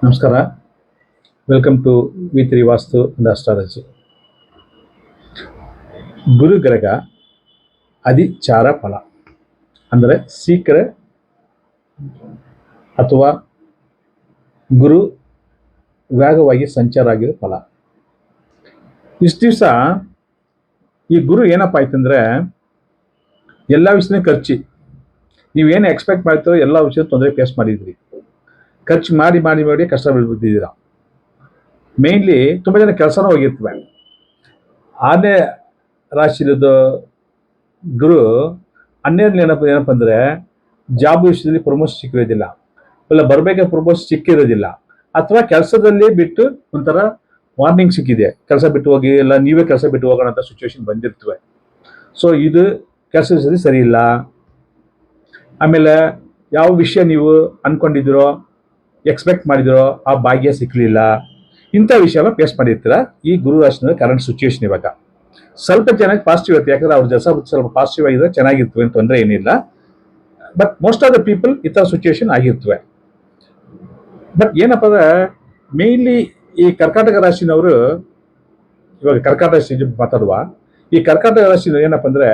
ನಮಸ್ಕಾರ. Welcome to ವಿ3 Vastu and astrology. ಗುರು ಗ್ರಹ ಅಧಿಚಾರ ಫಲ ಅಂದರೆ ಸೀಕ್ರ ಅಥವಾ ಗುರು ವೇಗವಾಗಿ ಸಂಚಾರ ಆಗಿರೋ ಫಲ. ಇಷ್ಟು ದಿವಸ ಈ ಗುರು ಏನಪ್ಪ ಆಯ್ತಂದ್ರೆ ಎಲ್ಲ ವಿಷಯನೇ ಖರ್ಚಿ. ನೀವೇನು ಎಕ್ಸ್ಪೆಕ್ಟ್ ಮಾಡ್ತೀರೋ ಎಲ್ಲ ವಿಷಯ ತೊಂದರೆ ಫೇಸ್ ಮಾಡಿದ್ರಿ. ಖರ್ಚು ಮಾಡಿ ಮಾಡಿ ಮಾಡಿ ಕಷ್ಟ ಬೀಳ್ಬಿಟ್ಟಿದ್ದೀರಾ. ಮೇನ್ಲಿ ತುಂಬ ಜನ ಕೆಲಸನೂ ಹೋಗಿರ್ತವೆ. ಆರನೇ ರಾಶಿಲಿದ್ದು ಗುರು 12 ಏನಪ್ಪ ಅಂದರೆ ಜಾಬ್ ವಿಷಯದಲ್ಲಿ ಪ್ರಮೋಷನ್ ಸಿಕ್ಕಿರೋದಿಲ್ಲ, ಇಲ್ಲ ಬರಬೇಕಾದ ಪ್ರಮೋಷನ್ ಸಿಕ್ಕಿರೋದಿಲ್ಲ, ಅಥವಾ ಕೆಲಸದಲ್ಲಿ ಬಿಟ್ಟು ಒಂಥರ ವಾರ್ನಿಂಗ್ ಸಿಕ್ಕಿದೆ, ಕೆಲಸ ಬಿಟ್ಟು ಹೋಗಿ, ಇಲ್ಲ ನೀವೇ ಕೆಲಸ ಬಿಟ್ಟು ಹೋಗೋಣ ಅಂತ ಸಿಚುವೇಶನ್ ಬಂದಿರ್ತವೆ. ಸೊ ಇದು ಕೆಲಸ ವಿಷಯದಲ್ಲಿ ಸರಿ ಇಲ್ಲ. ಆಮೇಲೆ ಯಾವ ವಿಷಯ ನೀವು ಅನ್ಕೊಂಡಿದ್ದೀರೋ, ಎಕ್ಸ್ಪೆಕ್ಟ್ ಮಾಡಿದಿರೋ ಆ ಭಾಗ್ಯ ಸಿಕ್ಕಲಿಲ್ಲ, ಇಂಥ ವಿಷಯನ ಫೇಸ್ ಮಾಡಿರ್ತೀರ ಈ ಗುರು ರಾಶಿನ ಕರೆಂಟ್ ಸಿಚುವೇಶನ್. ಇವಾಗ ಸ್ವಲ್ಪ ಚೆನ್ನಾಗಿ ಪಾಸಿಟಿವ್ ಇರುತ್ತೆ, ಯಾಕಂದ್ರೆ ಅವ್ರ ಜಸ ಸ್ವಲ್ಪ ಪಾಸಿಟಿವ್ ಆಗಿದ್ರೆ ಚೆನ್ನಾಗಿರ್ತವೆ, ತೊಂದರೆ ಏನಿಲ್ಲ. But most of the people ಈ ಥರ ಸಿಚುವೇಶನ್ ಆಗಿರ್ತವೆ. ಬಟ್ ಏನಪ್ಪ ಅಂದ್ರೆ ಮೇನ್ಲಿ ಈ ಕರ್ಕಾಟಕ ರಾಶಿನವರು, ಇವಾಗ ಕರ್ಕಾಟಕ ರಾಶಿ ಮಾತಾಡುವ, ಈ ಕರ್ಕಾಟಕ ರಾಶಿ ಏನಪ್ಪ ಅಂದ್ರೆ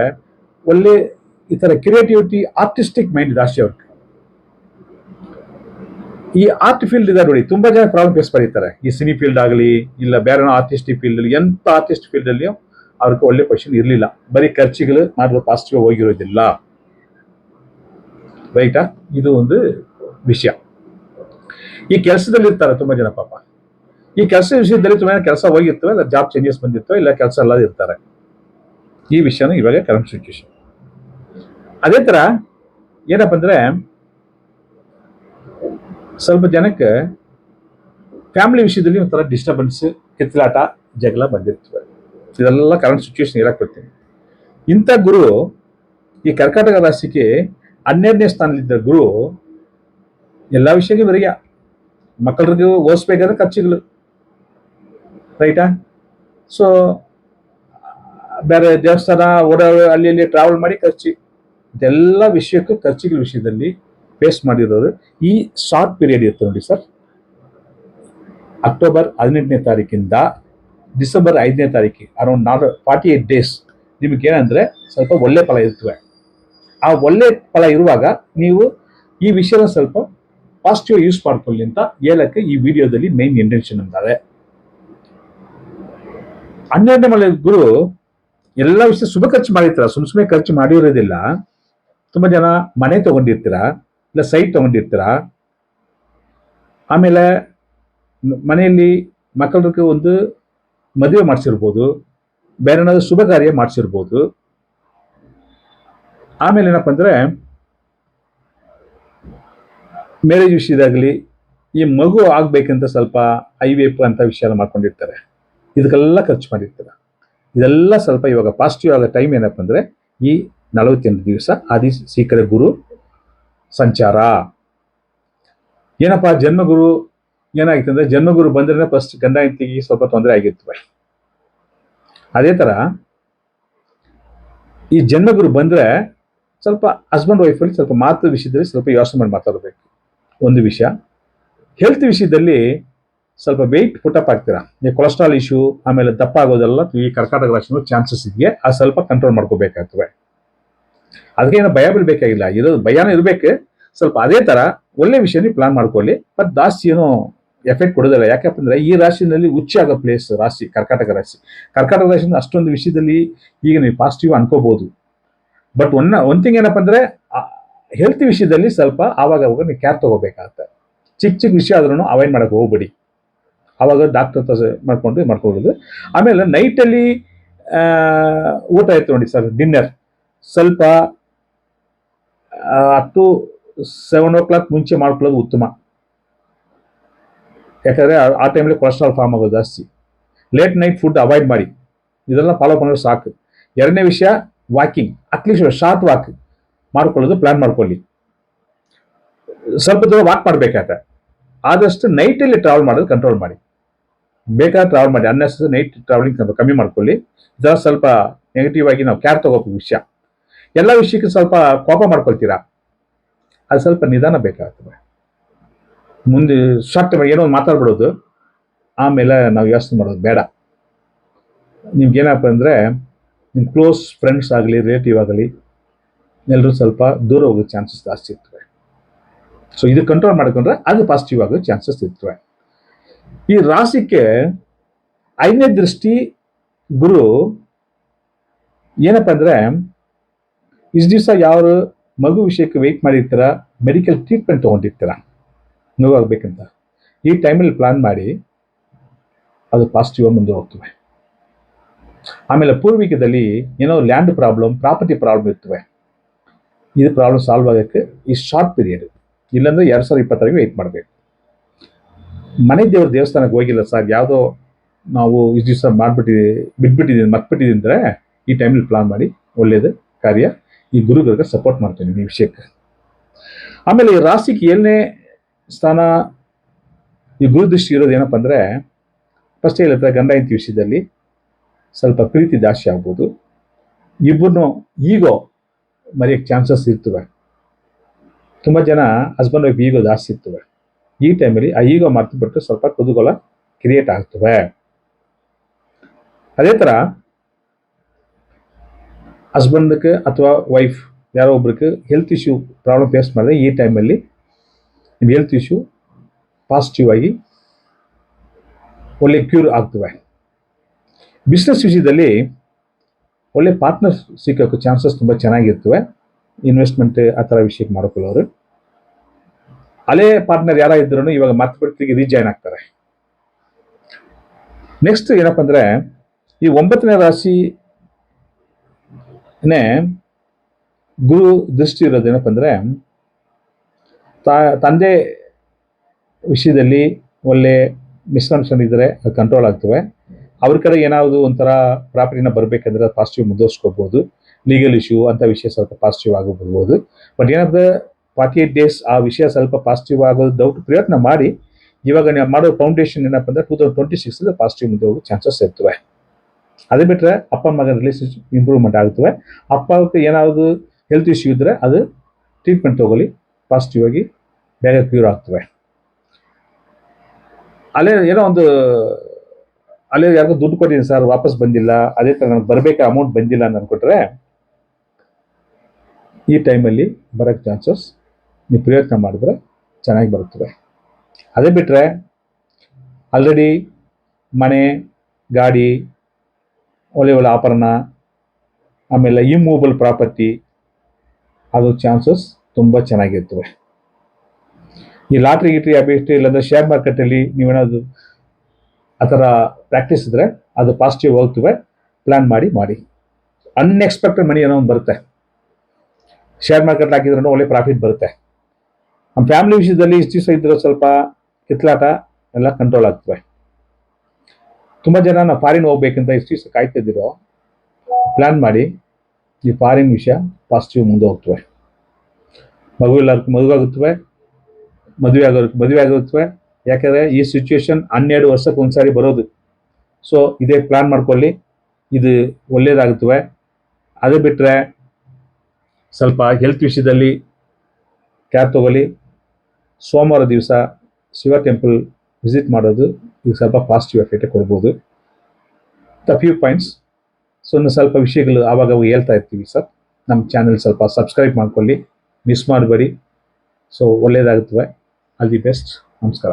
ಒಳ್ಳೆ ಈ ಥರ ಕ್ರಿಯೇಟಿವಿಟಿ, ಆರ್ಟಿಸ್ಟಿಕ್ ಮೈಂಡ್ ರಾಶಿ ಅವ್ರಿಗೆ. ಈ ಆರ್ಟ್ ಫೀಲ್ಡ್ ಇದೆ ನೋಡಿ, ತುಂಬಾ ಜನ ಪ್ರಾಬ್ಲಮ್ ಫೇಸ್ ಮಾಡಿರ್ತಾರೆ. ಈ ಸಿನಿ ಫೀಲ್ಡ್ ಆಗಲಿ, ಇಲ್ಲ ಬೇರೆ ಆರ್ಟಿಸ್ಟಿಕ್ ಫೀಲ್ಡ್ ಅಲ್ಲಿ, ಎಂತ ಆರ್ಟಿಸ್ಟ್ ಫೀಲ್ಡ್ ಅಲ್ಲಿ ಅವ್ರಿಗೆ ಒಳ್ಳೆ ಪೊಸಿಷನ್ ಇರಲಿಲ್ಲ. ಬರೀ ಖರ್ಚಿಗಳು ಮಾಡಿರೋ ಪಾಸಿಟಿವ್ ಹೋಗಿರೋದಿಲ್ಲ. ರೈಟಾ? ಇದು ಒಂದು ವಿಷಯ. ಈ ಕೆಲಸದಲ್ಲಿ ಇರ್ತಾರೆ ತುಂಬಾ ಜನ ಪಾಪ. ಈ ಕೆಲಸ ವಿಷಯದಲ್ಲಿ ತುಂಬಾ ಜನ ಕೆಲಸ ಹೋಗಿರ್ತವೆ, ಇಲ್ಲ ಜಾಬ್ ಚೇಂಜಸ್ ಬಂದಿರ್ತವೆ, ಇಲ್ಲ ಕೆಲಸ ಎಲ್ಲ ಇರ್ತಾರೆ. ಈ ವಿಷಯನೂ ಇವಾಗ ಕರೆಂಟ್ ಸಿಚುವೇಶನ್. ಅದೇ ತರ ಏನಪ್ಪ ಅಂದ್ರೆ ಸ್ವಲ್ಪ ಜನಕ್ಕೆ ಫ್ಯಾಮಿಲಿ ವಿಷಯದಲ್ಲಿ ಒಂಥರ ಡಿಸ್ಟರ್ಬೆನ್ಸ್, ಕಿತ್ತಲಾಟ, ಜಗಳ ಬಂದಿರ್ತವೆ. ಇದೆಲ್ಲ ಕರೆಂಟ್ ಸಿಚುವೇಶನ್ ಹೇಳಕ್ ಬರ್ತೀನಿ. ಇಂಥ ಗುರು ಈ ಕರ್ಕಾಟಕ ರಾಶಿಗೆ 12ನೇ ಸ್ಥಾನದಲ್ಲಿದ್ದ ಗುರು ಎಲ್ಲ ವಿಷಯಕ್ಕೆ ಬರೀಯ ಮಕ್ಕಳಿಗೆ ಓದಿಸ್ಬೇಕಾದ್ರೆ ಖರ್ಚುಗಳು. ರೈಟಾ? ಸೊ ಬೇರೆ ದೇವಸ್ಥಾನ ಓಡಾಡೋ ಅಲ್ಲಿ ಅಲ್ಲಿ ಟ್ರಾವೆಲ್ ಮಾಡಿ ಖರ್ಚು, ಇದೆಲ್ಲ ವಿಷಯಕ್ಕೂ ಖರ್ಚುಗಳ ವಿಷಯದಲ್ಲಿ ಫೇಸ್ ಮಾಡಿರೋರು ಈ ಶಾರ್ಟ್ ಪೀರಿಯಡ್ ಇರುತ್ತೆ ನೋಡಿ ಸರ್. ಅಕ್ಟೋಬರ್ 18ನೇ ತಾರೀಕಿಂದ ಡಿಸೆಂಬರ್ 5ನೇ ತಾರೀಕಿಗೆ ಅರೌಂಡ್ 48 ಡೇಸ್ ನಿಮಗೇನಂದ್ರೆ ಸ್ವಲ್ಪ ಒಳ್ಳೆ ಫಲ ಇರ್ತವೆ. ಆ ಒಳ್ಳೆ ಫಲ ಇರುವಾಗ ನೀವು ಈ ವಿಷಯನ ಸ್ವಲ್ಪ ಪಾಸಿಟಿವ್ ಯೂಸ್ ಮಾಡ್ಕೊಳ್ಳಿ ಅಂತ ಹೇಳಕ್ಕೆ ಈ ವಿಡಿಯೋದಲ್ಲಿ ಮೇನ್ ಇಂಟೆನ್ಷನ್ ಅಂತಾರೆ. 12ನೇ ಮನೆ ಗುರು ಎಲ್ಲ ವಿಷಯ ಶುಭ ಖರ್ಚು ಮಾಡಿರ್ತೀರ, ಸುಮ್ಮನೆ ಖರ್ಚು ಮಾಡಿರೋದಿಲ್ಲ. ತುಂಬಾ ಜನ ಮನೆ ತಗೊಂಡಿರ್ತೀರ, ಇಲ್ಲ ಸೈಟ್ ತಗೊಂಡಿರ್ತೀರ. ಆಮೇಲೆ ಮನೆಯಲ್ಲಿ ಮಕ್ಕಳಿಗೆ ಒಂದು ಮದುವೆ ಮಾಡಿಸಿರ್ಬೋದು, ಬೇರೆ ಏನಾದ್ರು ಶುಭ ಕಾರ್ಯ ಮಾಡಿಸಿರ್ಬೋದು. ಆಮೇಲೆ ಏನಪ್ಪ ಅಂದ್ರೆ ಮ್ಯಾರೇಜ್ ವಿಷಯದಾಗಲಿ, ಈ ಮಗು ಆಗ್ಬೇಕಂತ ಸ್ವಲ್ಪ IVF ಅಂತ ವಿಷಯ ಮಾಡ್ಕೊಂಡಿರ್ತಾರೆ. ಇದಕ್ಕೆಲ್ಲ ಖರ್ಚು ಮಾಡಿರ್ತಾರೆ. ಇದೆಲ್ಲ ಸ್ವಲ್ಪ ಇವಾಗ ಪಾಸಿಟಿವ್ ಆಗೋ ಟೈಮ್ ಏನಪ್ಪ ಅಂದ್ರೆ ಈ 48 ದಿವಸ ಆದಿ ಸೀಕರ ಗುರು ಸಂಚಾರ. ಏನಪ್ಪಾ ಜನ್ಮಗುರು ಏನಾಗಿತ್ತು ಅಂದ್ರೆ, ಜನ್ಮಗುರು ಬಂದ್ರೆ ಫಸ್ಟ್ ಗಂಡ ಹೆಂಡತಿಗೆ ಸ್ವಲ್ಪ ತೊಂದರೆ ಆಗಿರ್ತವೆ. ಅದೇ ತರ ಈ ಜನ್ಮಗುರು ಬಂದ್ರೆ ಸ್ವಲ್ಪ ಹಸ್ಬೆಂಡ್ ವೈಫ್ ಅಲ್ಲಿ ಸ್ವಲ್ಪ ಮಾತು ವಿಷಯದಲ್ಲಿ ಸ್ವಲ್ಪ ಯೋಚನೆ ಮಾಡಿ ಮಾತಾಡಬೇಕು. ಒಂದು ವಿಷಯ, ಹೆಲ್ತ್ ವಿಷಯದಲ್ಲಿ ಸ್ವಲ್ಪ ವೆಯ್ಟ್ ಪುಟಪ್ ಆಗ್ತೀರಾ. ಈ ಕೊಲೆಸ್ಟ್ರಾಲ್ ಇಶ್ಯೂ, ಆಮೇಲೆ ದಪ್ಪ ಆಗೋದೆಲ್ಲ ಈ ಕರ್ಕಾಟಕ ರಾಶಿ ಚಾನ್ಸಸ್ ಇದೆಯಾ, ಅದು ಸ್ವಲ್ಪ ಕಂಟ್ರೋಲ್ ಮಾಡ್ಕೋಬೇಕಾಗ್ತವೆ. ಅದಕ್ಕೆ ಏನೋ ಭಯ ಬೀಳ್ಬೇಕಾಗಿಲ್ಲ, ಇರೋದು ಭಯನೂ ಇರ್ಬೇಕು ಸ್ವಲ್ಪ. ಅದೇ ತರ ಒಳ್ಳೆ ವಿಷಯನೇ ಪ್ಲಾನ್ ಮಾಡ್ಕೊಳ್ಳಿ, ಬಟ್ ಜಾಸ್ತಿ ಏನೋ ಎಫೆಕ್ಟ್ ಕೊಡೋದಿಲ್ಲ. ಯಾಕಂದ್ರೆ ಈ ರಾಶಿನಲ್ಲಿ ಹುಚ್ಚ ಆಗೋ ಪ್ಲೇಸ್ ರಾಶಿ ಕರ್ಕಾಟಕ ರಾಶಿ. ಕರ್ಕಾಟಕ ರಾಶಿ ಅಷ್ಟೊಂದು ವಿಷಯದಲ್ಲಿ ಈಗ ನೀವು ಪಾಸಿಟಿವ್ ಅನ್ಕೋಬಹುದು. ಬಟ್ ಒಂದ್ ಥಿಂಗ್ ಏನಪ್ಪ ಅಂದ್ರೆ ಹೆಲ್ತ್ ವಿಷಯದಲ್ಲಿ ಸ್ವಲ್ಪ ಆವಾಗ ನೀವು ಕೇರ್ ತಗೋಬೇಕಾಗತ್ತೆ. ಚಿಕ್ಕ ಚಿಕ್ಕ ವಿಷಯ ಆದ್ರೂ ಅವಾಯ್ಡ್ ಮಾಡಕ್ ಹೋಗ್ಬೇಡಿ. ಆವಾಗ ಡಾಕ್ಟರ್ ಮಾಡ್ಕೊಳ್ಳೋದು. ಆಮೇಲೆ ನೈಟಲ್ಲಿ ಊಟ ಇತ್ತು ನೋಡಿ ಸರ್, ಡಿನ್ನರ್ ಸ್ವಲ್ಪ 7 o'clock ಮುಂಚೆ ಮಾಡ್ಕೊಳ್ಳೋದು ಉತ್ತಮ. ಯಾಕಂದ್ರೆ ಆ ಟೈಮಲ್ಲಿ ಕೊಲೆಸ್ಟ್ರಾಲ್ ಫಾರ್ಮ್ ಆಗೋದು ಜಾಸ್ತಿ. ಲೇಟ್ ನೈಟ್ ಫುಡ್ ಅವಾಯ್ಡ್ ಮಾಡಿ. ಇದೆಲ್ಲ ಫಾಲೋ ಮಾಡೋದು ಸಾಕು. ಎರಡನೇ ವಿಷಯ, ವಾಕಿಂಗ್, ಅಟ್ಲೀಸ್ಟ್ ಶಾರ್ಟ್ ವಾಕ್ ಮಾಡ್ಕೊಳ್ಳೋದು ಪ್ಲಾನ್ ಮಾಡ್ಕೊಳ್ಳಿ. ಸ್ವಲ್ಪ ದೂರ ವಾಕ್ ಮಾಡ್ಬೇಕಾಗತ್ತೆ. ಆದಷ್ಟು ನೈಟಲ್ಲಿ ಟ್ರಾವೆಲ್ ಮಾಡೋದು ಕಂಟ್ರೋಲ್ ಮಾಡಿ. ಬೇಕಾದ್ರೆ ಟ್ರಾವೆಲ್ ಮಾಡಿ, ಅನ್ನೆಸರಿ ನೈಟ್ ಟ್ರಾವೆಲಿಂಗ್ ಕಮ್ಮಿ ಮಾಡ್ಕೊಳ್ಳಿ. ಇದರ ಸ್ವಲ್ಪ ನೆಗೆಟಿವ್ ಆಗಿ ನಾವು ಕೇರ್ ತಗೋಬೇಕು ವಿಷಯ. ಎಲ್ಲ ವಿಷಯಕ್ಕೆ ಸ್ವಲ್ಪ ಕೋಪ ಮಾಡ್ಕೊಳ್ತೀರಾ, ಅದು ಸ್ವಲ್ಪ ನಿಧಾನ ಬೇಕಾಗ್ತದೆ. ಮುಂದೆ ಶಾರ್ಟ್ ಟೈಮ್ ಏನೋ ಒಂದು ಮಾತಾಡ್ಬಿಡೋದು, ಆಮೇಲೆ ನಾವು ಯೋಚನೆ ಮಾಡೋದು ಬೇಡ. ನಿಮ್ಗೇನಪ್ಪ ಅಂದರೆ ನಿಮ್ಮ ಕ್ಲೋಸ್ ಫ್ರೆಂಡ್ಸ್ ಆಗಲಿ ರಿಲೇಟಿವ್ ಆಗಲಿ ಎಲ್ಲರೂ ಸ್ವಲ್ಪ ದೂರ ಹೋಗೋ ಚಾನ್ಸಸ್ ಜಾಸ್ತಿ ಇರ್ತವೆ. ಸೊ ಇದು ಕಂಟ್ರೋಲ್ ಮಾಡಿಕೊಂಡ್ರೆ ಅದು ಪಾಸಿಟಿವ್ ಆಗೋ ಚಾನ್ಸಸ್ ಇರ್ತವೆ. ಈ ರಾಶಿಗೆ 5ನೇ ದೃಷ್ಟಿ ಗುರು ಏನಪ್ಪ ಅಂದರೆ, ಇಷ್ಟು ದಿವಸ ಯಾವ ಮಗು ವಿಷಯಕ್ಕೆ ವೆಯ್ಟ್ ಮಾಡಿರ್ತೀರ, ಮೆಡಿಕಲ್ ಟ್ರೀಟ್ಮೆಂಟ್ ತೊಗೊಂಡಿರ್ತೀರ ನೋವಾಗಬೇಕಂತ, ಈ ಟೈಮಲ್ಲಿ ಪ್ಲಾನ್ ಮಾಡಿ ಅದು ಪಾಸಿಟಿವ್ ಮುಂದೆ ಹೋಗ್ತವೆ. ಆಮೇಲೆ ಪೂರ್ವಿಕದಲ್ಲಿ ಏನೋ ಲ್ಯಾಂಡ್ ಪ್ರಾಬ್ಲಮ್, ಪ್ರಾಪರ್ಟಿ ಪ್ರಾಬ್ಲಮ್ ಇರ್ತವೆ. ಇದು ಪ್ರಾಬ್ಲಮ್ ಸಾಲ್ವ್ ಆಗೋಕ್ಕೆ ಈ ಶಾರ್ಟ್ ಪೀರಿಯಡ್, ಇಲ್ಲಾಂದ್ರೆ 2020 ವೆಯ್ಟ್ ಮಾಡಬೇಕು. ಮನೆ ದೇವ್ರ ದೇವಸ್ಥಾನಕ್ಕೆ ಹೋಗಿಲ್ಲ ಸರ್, ಯಾವುದೋ ನಾವು ಇಷ್ಟು ದಿವಸ ಬಿಟ್ಬಿಟ್ಟಿದ್ದೀನಿ ಮರ್ತ್ಬಿಟ್ಟಿದ್ದೀನಿ ಅಂದರೆ ಈ ಟೈಮಲ್ಲಿ ಪ್ಲಾನ್ ಮಾಡಿ ಒಳ್ಳೆಯದು ಕಾರ್ಯ. ಈ ಗುರುಗಳಿಗೆ ಸಪೋರ್ಟ್ ಮಾಡ್ತೀನಿ ಈ ವಿಷಯಕ್ಕೆ. ಆಮೇಲೆ ಈ ರಾಶಿಗೆ 7ನೇ ಸ್ಥಾನ ಈ ಗುರು ದೃಷ್ಟಿ ಇರೋದು ಏನಪ್ಪ ಅಂದರೆ, ಫಸ್ಟ್ ಹೇಳುತ್ತೆ ಗಂಡ ಹೆಂಡತಿ ವಿಷಯದಲ್ಲಿ ಸ್ವಲ್ಪ ಪ್ರೀತಿ ಜಾಸ್ತಿ ಆಗ್ಬೋದು. ಇಬ್ಬರನ್ನು ಈಗೋ ಮರೆಯೋಕ್ಕೆ ಚಾನ್ಸಸ್ ಇರ್ತವೆ. ತುಂಬ ಜನ ಹಸ್ಬೆಂಡ್ ವೈಫ್ ಈಗೋ ಜಾಸ್ತಿ ಇರ್ತವೆ. ಈ ಟೈಮಲ್ಲಿ ಆ ಈಗೋ ಮರ್ತು ಬಿಟ್ಟು ಸ್ವಲ್ಪ ಕುತೂಹಲ ಕ್ರಿಯೇಟ್ ಆಗ್ತವೆ. ಅದೇ ಥರ ಹಸ್ಬೆಂಡ್ಗೆ ಅಥವಾ ವೈಫ್ ಯಾರೋ ಒಬ್ರಿಗೆ ಹೆಲ್ತ್ ಇಶ್ಯೂ ಪ್ರಾಬ್ಲಮ್ ಫೇಸ್ ಮಾಡಿದ್ರೆ ಈ ಟೈಮಲ್ಲಿ ನಿಮ್ಮ ಹೆಲ್ತ್ ಇಶ್ಯೂ ಪಾಸಿಟಿವ್ ಆಗಿ ಒಳ್ಳೆ ಕ್ಯೂರ್ ಆಗ್ತವೆ. ಬಿಸ್ನೆಸ್ ವಿಷಯದಲ್ಲಿ ಒಳ್ಳೆ ಪಾರ್ಟ್ನರ್ ಸಿಕ್ಕೋಕ್ಕೆ ಚಾನ್ಸಸ್ ತುಂಬ ಚೆನ್ನಾಗಿರ್ತವೆ. ಇನ್ವೆಸ್ಟ್ಮೆಂಟ್ ಆ ಥರ ವಿಷಯಕ್ಕೆ ಮಾಡ್ಕೊಳ್ಳೋರು ಹಳೇ ಪಾರ್ಟ್ನರ್ ಯಾರ ಇದ್ರೂ ಇವಾಗ ಮತ್ತೆ ಬಿಡ್ತಿಗೆ ರೀಜಾಯ್ನ್ ಆಗ್ತಾರೆ. ನೆಕ್ಸ್ಟ್ ಏನಪ್ಪ ಅಂದರೆ, ಈ 9ನೇ ರಾಶಿನೇ ಗುರು ದೃಷ್ಟಿ ಇರೋದೇನಪ್ಪ ಅಂದರೆ, ತಂದೆ ವಿಷಯದಲ್ಲಿ ಒಳ್ಳೆ ಮಿಸ್ಕನ್ಸೆಪ್ಷನ್ ಇದ್ದರೆ ಅದು ಕಂಟ್ರೋಲ್ ಆಗ್ತವೆ. ಅವ್ರ ಕಡೆ ಏನಾದರೂ ಒಂಥರ ಪ್ರಾಪರ್ಟಿನ ಬರಬೇಕಂದ್ರೆ ಅದು ಪಾಸಿಟಿವ್ ಮುಂದುವರ್ಸ್ಕೋಬೋದು. ಲೀಗಲ್ ಇಶ್ಯೂ ಅಂತ ವಿಷಯ ಸ್ವಲ್ಪ ಪಾಸಿಟಿವ್ ಆಗೋಗ್ಬೋದು. ಬಟ್ ಏನಾದ್ರೆ 48 days ಆ ವಿಷಯ ಸ್ವಲ್ಪ ಪಾಸಿಟಿವ್ ಆಗೋದು ಡೌಟ್ ಪ್ರಯತ್ನ ಮಾಡಿ. ಇವಾಗ ನೀವು ಮಾಡೋ ಫೌಂಡೇಶನ್ ಏನಪ್ಪ ಅಂದರೆ 2026 ಪಾಸಿಟಿವ್ ಮುಂದೆ ಹೋಗೋ ಚಾನ್ಸಸ್ ಇರ್ತವೆ. ಅದೇ ಬಿಟ್ಟರೆ ಅಪ್ಪ ಮಗನ ರಿಲೇಷನ್ಶಿಪ್ ಇಂಪ್ರೂವ್ಮೆಂಟ್ ಆಗ್ತವೆ. ಅಪ್ಪಕ್ಕೆ ಏನಾದರೂ ಹೆಲ್ತ್ ಇಶ್ಯೂ ಇದ್ದರೆ ಅದು ಟ್ರೀಟ್ಮೆಂಟ್ ತೊಗೊಳ್ಳಿ, ಪಾಸಿಟಿವ್ ಆಗಿ ಬೇಗ ಕ್ಯೂರ್ ಆಗ್ತವೆ. ಅಲ್ಲೇ ಏನೋ ಒಂದು ಅಲ್ಲೇ ಯಾರಿಗೂ ದುಡ್ಡು ಕೊಟ್ಟಿದ್ದೀನಿ ಸರ್ ವಾಪಸ್ ಬಂದಿಲ್ಲ, ಅದೇ ಥರ ನನಗೆ ಬರಬೇಕಾ ಅಮೌಂಟ್ ಬಂದಿಲ್ಲ ಅಂತ ಅಂದ್ಕೊಟ್ರೆ ಈ ಟೈಮಲ್ಲಿ ಬರೋಕ್ಕೆ ಚಾನ್ಸಸ್ ನೀವು ಪ್ರಯತ್ನ ಮಾಡಿದ್ರೆ ಚೆನ್ನಾಗಿ ಬರುತ್ತವೆ. ಅದೇ ಬಿಟ್ಟರೆ ಆಲ್ರೆಡಿ ಮನೆ, ಗಾಡಿ, ಒಳ್ಳೆ ಒಳ್ಳೆ ಆಭರಣ, ಆಮೇಲೆ ಇಮ್ಮೂವಬಲ್ ಪ್ರಾಪರ್ಟಿ ಅದು ಚಾನ್ಸಸ್ ತುಂಬ ಚೆನ್ನಾಗಿರ್ತವೆ. ಈ ಲಾಟ್ರಿ ಗಿಟ್ರಿ ಅಭಿಷ್ಟು ಇಲ್ಲಾಂದರೆ ಶೇರ್ ಮಾರ್ಕೆಟಲ್ಲಿ ನೀವೇನಾದ್ರು ಆ ಥರ ಪ್ರಾಕ್ಟೀಸ್ ಇದ್ದರೆ ಅದು ಪಾಸಿಟಿವ್ ಹೋಗ್ತವೆ. ಪ್ಲ್ಯಾನ್ ಮಾಡಿ ಅನ್ಎಕ್ಸ್ಪೆಕ್ಟೆಡ್ ಮನಿ ಏನೋ ಒಂದು ಬರುತ್ತೆ. ಶೇರ್ ಮಾರ್ಕೆಟ್ ಹಾಕಿದ್ರೂ ಒಳ್ಳೆ ಪ್ರಾಫಿಟ್ ಬರುತ್ತೆ. ನಮ್ಮ ಫ್ಯಾಮಿಲಿ ವಿಷಯದಲ್ಲಿ ಇಷ್ಟು ದಿವಸ ಇದ್ದರೂ ಸ್ವಲ್ಪ ಕಿತ್ಲಾಟ ಎಲ್ಲ ಕಂಟ್ರೋಲ್ ಆಗ್ತವೆ. ತುಂಬ ಜನ ನಾವು ಫಾರಿನ್ ಹೋಗ್ಬೇಕಂತ ಇಷ್ಟು ದಿವಸ ಕಾಯ್ತಿದ್ದೀರೋ ಪ್ಲ್ಯಾನ್ ಮಾಡಿ ಈ ಫಾರಿನ್ ವಿಷಯ ಪಾಸಿಟಿವ್ ಮುಂದೆ ಹೋಗ್ತವೆ. ಮದುವೆ ಆಗುತ್ತವೆ, ಮದುವೆ ಆಗುತ್ತವೆ. ಯಾಕೆಂದರೆ ಈ ಸಿಚುವೇಶನ್ 12 ವರ್ಷಕ್ಕೆ ಒಂದ್ಸಾರಿ ಬರೋದು. ಸೊ ಇದೇ ಪ್ಲ್ಯಾನ್ ಮಾಡ್ಕೊಳ್ಳಿ, ಇದು ಒಳ್ಳೇದಾಗುತ್ತವೆ. ಅದೇ ಬಿಟ್ಟರೆ ಸ್ವಲ್ಪ ಹೆಲ್ತ್ ವಿಷಯದಲ್ಲಿ ಕೇರ್ ತಗೊಳ್ಳಿ. ಸೋಮವಾರ ದಿವಸ ಶಿವ ಟೆಂಪಲ್ ವಿಸಿಟ್ ಮಾಡೋದು ಈಗ ಸ್ವಲ್ಪ ಪಾಸಿಟಿವ್ ಎಫೆಕ್ಟ್ ಕೊಡ್ಬೋದು. Few points. ಸೊ ಇನ್ನು ಸ್ವಲ್ಪ ವಿಷಯಗಳು ಆವಾಗ ಹೇಳ್ತಾ ಇರ್ತೀವಿ ಸರ್. ನಮ್ಮ ಚಾನೆಲ್ ಸ್ವಲ್ಪ ಸಬ್ಸ್ಕ್ರೈಬ್ ಮಾಡ್ಕೊಳ್ಳಿ, ಮಿಸ್ ಮಾಡಬೇಡಿ. ಸೊ ಒಳ್ಳೆಯದಾಗುತ್ತವೆ. All the best. ನಮಸ್ಕಾರ.